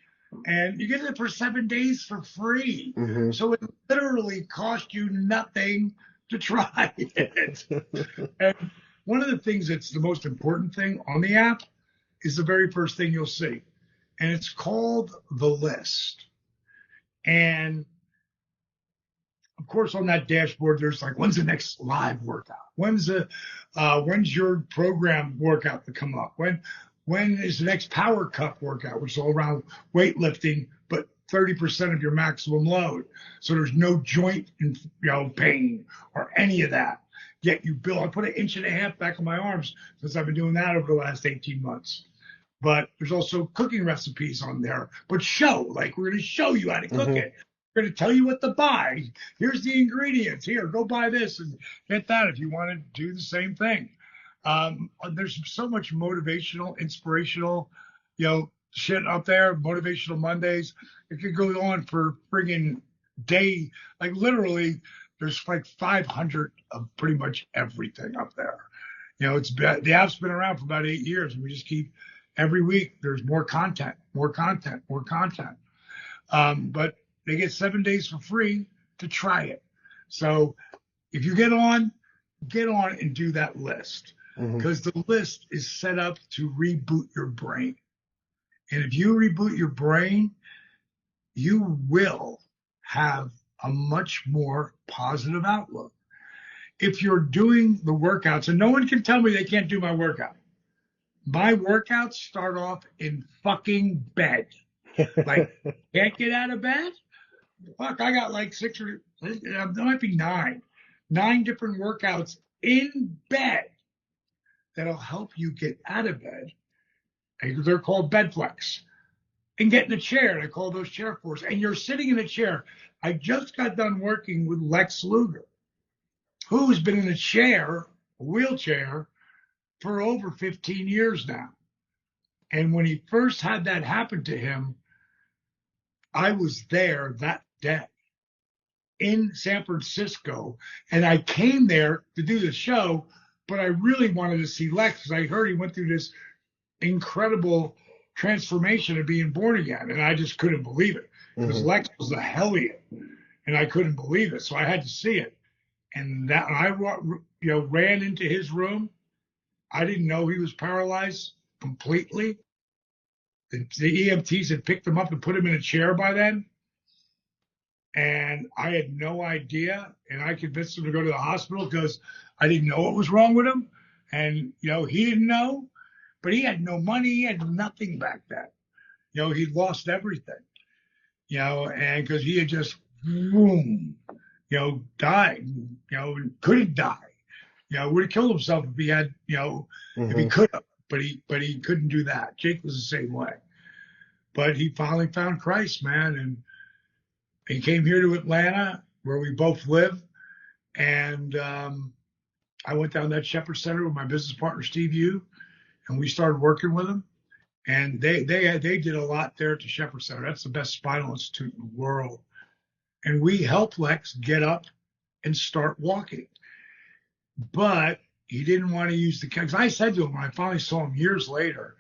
and you get it for 7 days for free. Hmm. So it literally cost you nothing to try it. And one of the things that's the most important thing on the app is the very first thing you'll see, and it's called the list. And of course, on that dashboard, there's like, when's the next live workout? When's your program workout to come up? When is the next power cup workout, which is all around weightlifting, but 30% of your maximum load. So there's no joint, pain or any of that. Yet you build. I put 1.5 inches back on my arms since I've been doing that over the last 18 months. But there's also cooking recipes on there. But like we're going to show you how to cook Hmm. it. We're going to tell you what to buy. Here's the ingredients. Here, go buy this and get that if you want to do the same thing. There's so much motivational, inspirational, shit up there. Motivational Mondays. It could go on for friggin' day. Like literally, there's like 500 of pretty much everything up there. The app's been around for about 8 years, and we just keep every week. There's more content, more content, more content. But they get 7 days for free to try it. So if you get on and do that list, Hmm. because the list is set up to reboot your brain. And if you reboot your brain, you will have a much more positive outlook. If you're doing the workouts, and no one can tell me they can't do my workout. My workouts start off in fucking bed. Like, can't get out of bed? Fuck, I got like six or there might be nine different workouts in bed that'll help you get out of bed. And they're called bed flex. And get in a chair. I call those chair force. And you're sitting in a chair. I just got done working with Lex Luger, who's been in a wheelchair, for over 15 years now. And when he first had that happen to him, I was there that day in San Francisco, and I came there to do the show, but I really wanted to see Lex because I heard he went through this incredible transformation of being born again, and I just couldn't believe it because Hmm. Lex was a hellion, and I couldn't believe it, so I had to see it. And that I ran into his room. I didn't know he was paralyzed completely. The EMTs had picked him up and put him in a chair by then. And I had no idea. And I convinced him to go to the hospital because I didn't know what was wrong with him. And, he didn't know, but he had no money. He had nothing back then. He'd lost everything, and because he had just, boom, died, couldn't die. Would have killed himself if he had, if he Hmm. could have, but he couldn't do that. Jake was the same way. But he finally found Christ, man, and he came here to Atlanta, where we both live, and I went down that Shepherd Center with my business partner Steve Yu, and we started working with him. And they did a lot there at the Shepherd Center. That's the best spinal institute in the world. And we helped Lex get up and start walking, but he didn't want to use the cane. I said to him when I finally saw him years later,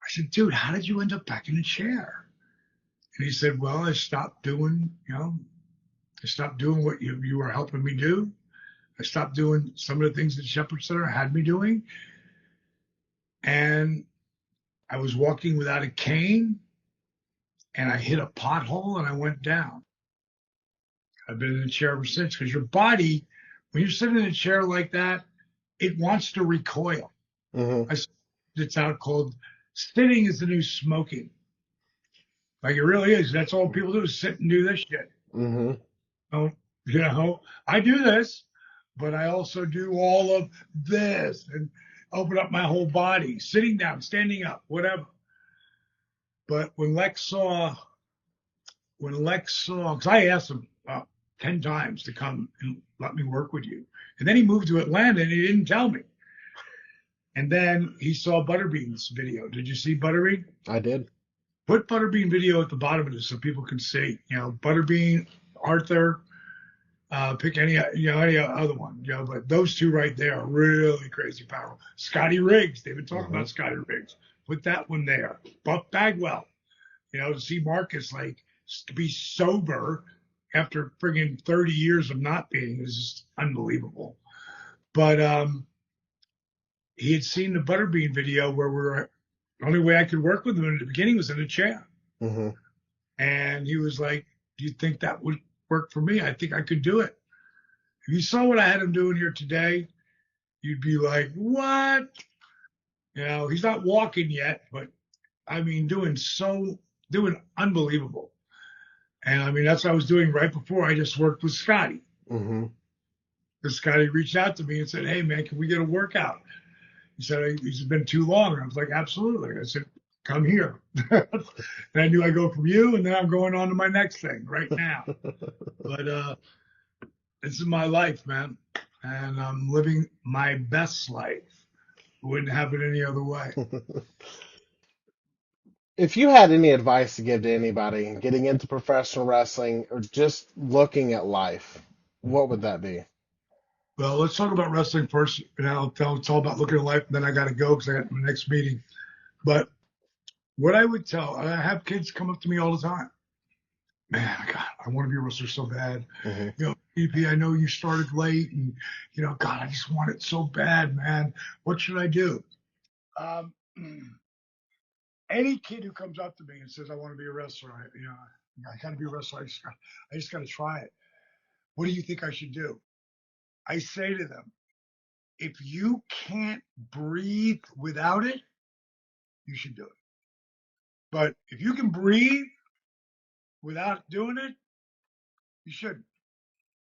I said, "Dude, how did you end up back in a chair?" And he said, "Well, I stopped doing, what you were helping me do. I stopped doing some of the things that Shepherd Center had me doing. And I was walking without a cane, and I hit a pothole and I went down. I've been in a chair ever since because your body, when you're sitting in a chair like that, it wants to recoil." Hmm. It's out called sitting is the new smoking. Like it really is. That's all people do is sit and do this shit. Hmm. Oh, I do this, but I also do all of this and open up my whole body, sitting down, standing up, whatever. But because I asked him 10 times to come and let me work with you. And then he moved to Atlanta and he didn't tell me. And then he saw Butterbean's video. Did you see Butterbean? I did. Put Butterbean video at the bottom of this so people can see. Butterbean, Arthur, pick any other one. But those two right there are really crazy powerful. Scotty Riggs, they've been talking about Scotty Riggs. Put that one there. Buff Bagwell, to see Marcus to be sober after friggin' 30 years of not being is just unbelievable. But he had seen the Butterbean video where the only way I could work with him in the beginning was in a chair. Mm-hmm. And he was like, do you think that would work for me? I think I could do it. If you saw what I had him doing here today, you'd be like, what? He's not walking yet, but I mean, doing unbelievable. And I mean, that's what I was doing right before I just worked with Scotty. Mm-hmm. Because Scotty reached out to me and said, hey, man, can we get a workout? He said, it's been too long. And I was like, absolutely. I said, come here. And I knew I go from you, and then I'm going on to my next thing right now. But this is my life, man. And I'm living my best life. Wouldn't have it any other way. If you had any advice to give to anybody getting into professional wrestling or just looking at life, what would that be? Well, let's talk about wrestling first, and I'll tell it's all about looking at life, and then I got to go because I got my next meeting. But what I would tell, I have kids come up to me all the time. Man, God, I want to be a wrestler so bad. Mm-hmm. DP, I know you started late, and God, I just want it so bad, man. What should I do? Any kid who comes up to me and says, I want to be a wrestler, I got to be a wrestler. I just got to try it. What do you think I should do? I say to them, if you can't breathe without it, you should do it. But if you can breathe without doing it, you shouldn't,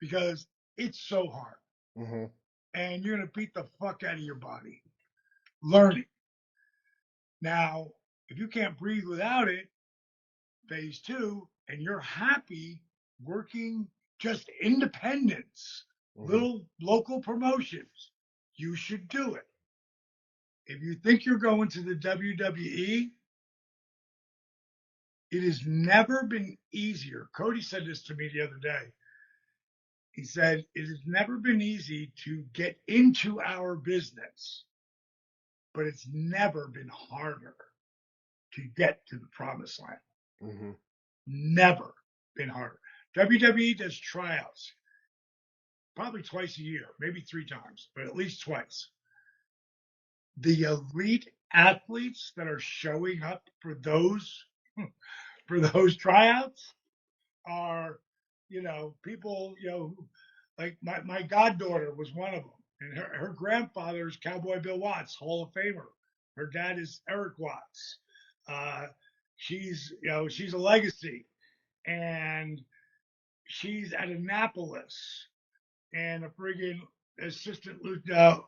because it's so hard. Mm-hmm. And you're going to beat the fuck out of your body learning. Now, if you can't breathe without it, phase two, and you're happy working just independents, little local promotions, you should do it. If you think you're going to the WWE, it has never been easier. Cody said this to me the other day. He said, it has never been easy to get into our business, but it's never been harder to get to the promised land. Mm-hmm. Never been harder. WWE does tryouts probably twice a year, maybe 3 times, but at least twice. The elite athletes that are showing up for those tryouts are, people, like my goddaughter was one of them. And her grandfather is Cowboy Bill Watts, Hall of Famer. Her dad is Eric Watts. She's a legacy. And she's at Annapolis and a friggin'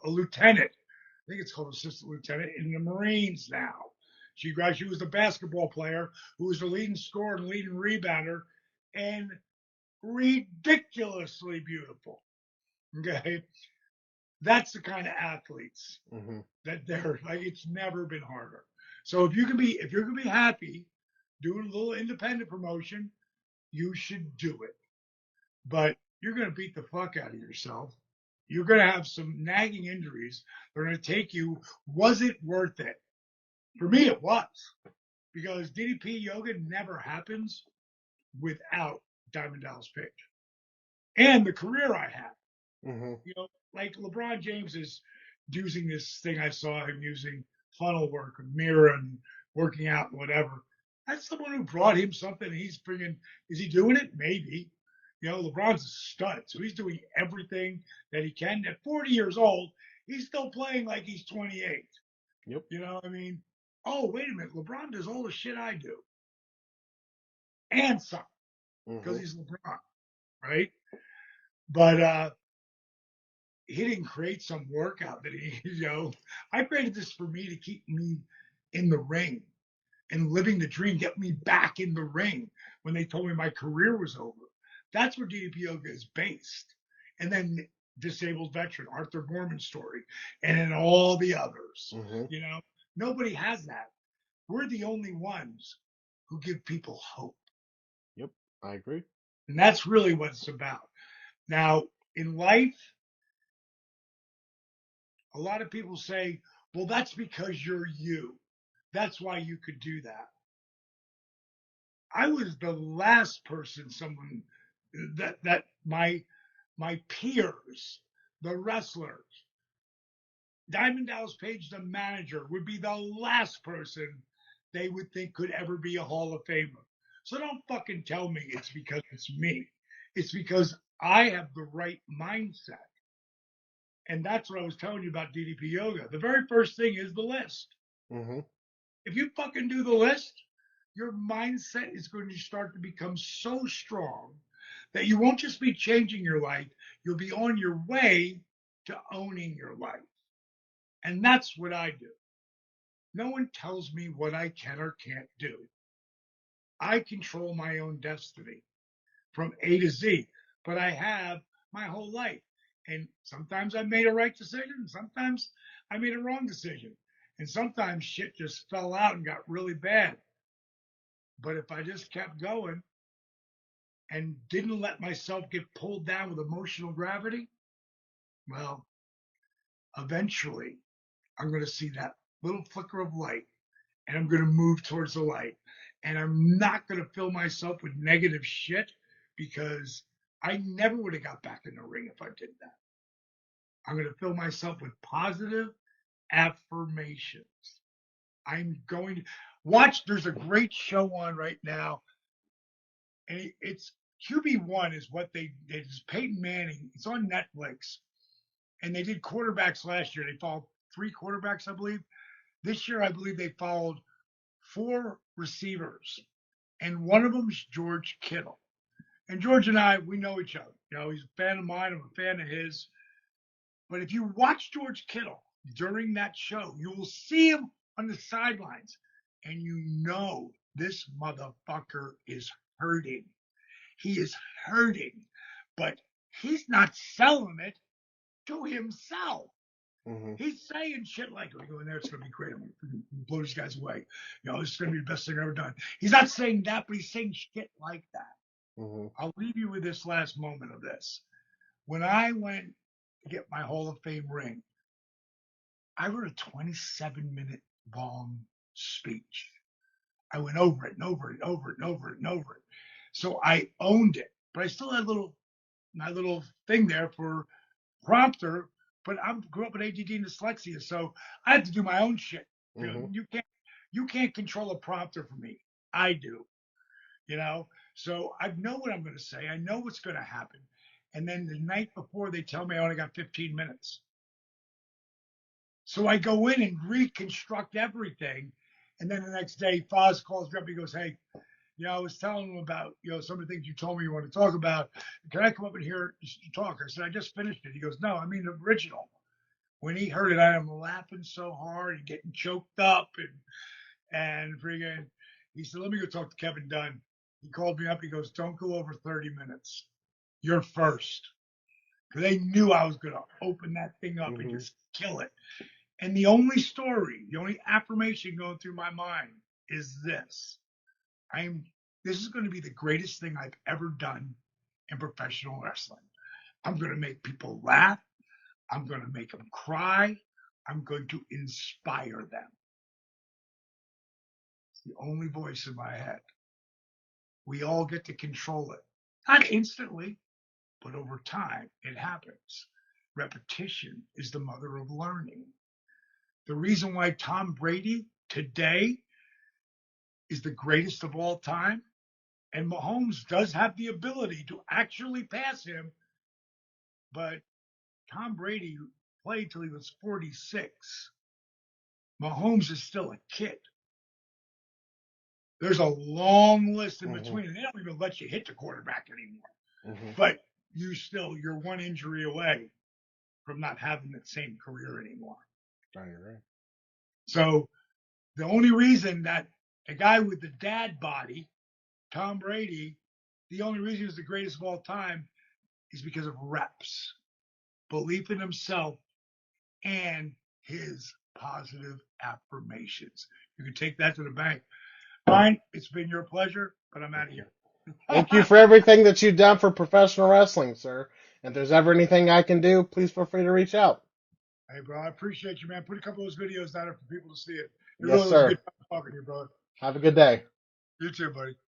lieutenant. I think it's called assistant lieutenant in the Marines now. She was a basketball player who was the leading scorer and leading rebounder, and ridiculously beautiful. Okay, that's the kind of athletes that they're like. It's never been harder. So if you're gonna be happy doing a little independent promotion, you should do it. But you're gonna beat the fuck out of yourself. You're gonna have some nagging injuries. They're gonna take you. Was it worth it? For me, it was, because DDP Yoga never happens without Diamond Dallas Page and the career I had. Mm-hmm. Like LeBron James is using this thing I saw him using, funnel work, mirror, and working out and whatever. That's someone who brought him something. He's bringing. Is he doing it? Maybe. LeBron's a stud, so he's doing everything that he can. At 40 years old, he's still playing like he's 28. Yep. You know what I mean? Oh, wait a minute. LeBron does all the shit I do. And some, because he's LeBron, right? But he didn't create some workout that he, I created this for me to keep me in the ring. and living the dream, get me back in the ring when they told me my career was over. That's where DDP Yoga is based. And then disabled veteran, Arthur Gorman's story, and then all the others. Mm-hmm. You know, nobody has that. We're the only ones who give people hope. Yep, I agree. And that's really what it's about. Now, in life, a lot of people say, well, that's because you're you. That's why you could do that. I was the last person someone that my peers, the wrestlers, Diamond Dallas Page, the manager, would be the last person they would think could ever be a Hall of Famer. So don't fucking tell me it's because it's me. It's because I have the right mindset. And that's what I was telling you about DDP Yoga. The very first thing is the list. Mm-hmm. If you fucking do the list, your mindset is going to start to become so strong that you won't just be changing your life, you'll be on your way to owning your life. And that's what I do. No one tells me what I can or can't do. I control my own destiny from A to Z, but I have my whole life. And sometimes I made a right decision, sometimes I made a wrong decision. And sometimes shit just fell out and got really bad. But if I just kept going and didn't let myself get pulled down with emotional gravity, well, eventually I'm going to see that little flicker of light and I'm going to move towards the light. And I'm not going to fill myself with negative shit because I never would have got back in the ring if I did that. I'm going to fill myself with positive affirmations. I'm going to watch. There's a great show on right now, and it's QB1 is what they did. It's Peyton Manning. It's on Netflix, and they did quarterbacks last year. They followed 3 quarterbacks, I believe. This year, I believe they followed 4 receivers, and one of them is George Kittle. And George and I, we know each other. You know, he's a fan of mine. I'm a fan of his. But if you watch George Kittle during that show, you will see him on the sidelines, and you know this motherfucker is hurting. He is hurting, but he's not selling it to himself. Mm-hmm. He's saying shit like, "We go in there, it's going to be great. I'm going to blow these guys away. You know, this is going to be the best thing I've ever done." He's not saying that, but he's saying shit like that. Mm-hmm. I'll leave you with this last moment of this. When I went to get my Hall of Fame ring, I wrote a 27-minute long speech. I went over it and over it and over it and over it and over it. So I owned it, but I still had my little thing there for prompter. But I grew up with ADD and dyslexia, so I had to do my own shit. Mm-hmm. You can't control a prompter for me. I do, you know. So I know what I'm going to say. I know what's going to happen. And then the night before, they tell me I only got 15 minutes. So I go in and reconstruct everything. And then the next day, Foz calls me up. He goes, "Hey, you know, I was telling him about, you know, some of the things you told me you want to talk about. Can I come up and hear you talk?" I said, "I just finished it." He goes, "No, I mean the original." When he heard it, I am laughing so hard and getting choked up and freaking. He said, "Let me go talk to Kevin Dunn." He called me up. He goes, "Don't go over 30 minutes. You're first." Because they knew I was going to open that thing up and Mm-hmm. just kill it. And the only story, the only affirmation going through my mind is this. This is going to be the greatest thing I've ever done in professional wrestling. I'm going to make people laugh. I'm going to make them cry. I'm going to inspire them. It's the only voice in my head. We all get to control it. Not instantly, but over time, it happens. Repetition is the mother of learning. The reason why Tom Brady today is the greatest of all time, and Mahomes does have the ability to actually pass him, but Tom Brady played till he was 46. Mahomes is still a kid. There's a long list in Mm-hmm. between, and they don't even let you hit the quarterback anymore. Mm-hmm. But you're one injury away from not having the same career anymore. Right. So the only reason that A guy with the dad body, Tom Brady, the only reason he's the greatest of all time is because of reps, belief in himself, and his positive affirmations. You can take that to the bank. Brian, it's been your pleasure, but I'm out of here. Thank you for everything that you've done for professional wrestling, sir. If there's ever anything I can do, please feel free to reach out. Hey, bro, I appreciate you, man. Put a couple of those videos down there for people to see it. It Yes, really was a sir. good time talking to you, brother. Have a good day. You too, buddy.